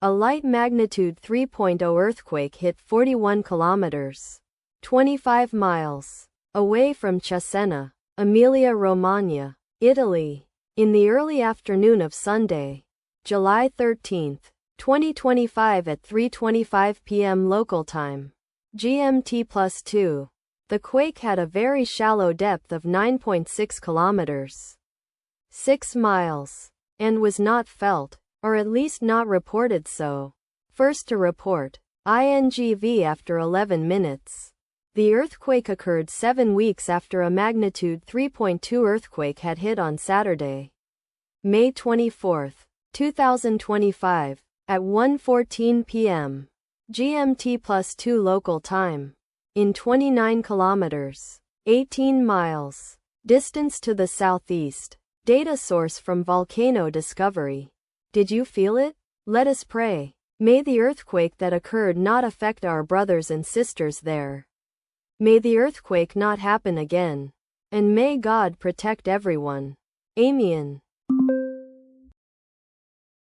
A light magnitude 3.0 earthquake hit 41 kilometers, 25 miles, away from Cesena, Emilia-Romagna, Italy, in the early afternoon of Sunday, July 13, 2025 at 3:25 p.m. local time, GMT+2. The quake had a very shallow depth of 9.6 kilometers, 6 miles, and was not felt, or at least not reported so. First to report, INGV after 11 minutes. The earthquake occurred 7 weeks after a magnitude 3.2 earthquake had hit on Saturday, May 24, 2025, at 1:14 p.m. GMT+2 local time, in 29 kilometers, 18 miles, distance to the southeast. Data source from Volcano Discovery. Did you feel it? Let us pray. May the earthquake that occurred not affect our brothers and sisters there. May the earthquake not happen again. And may God protect everyone. Amen.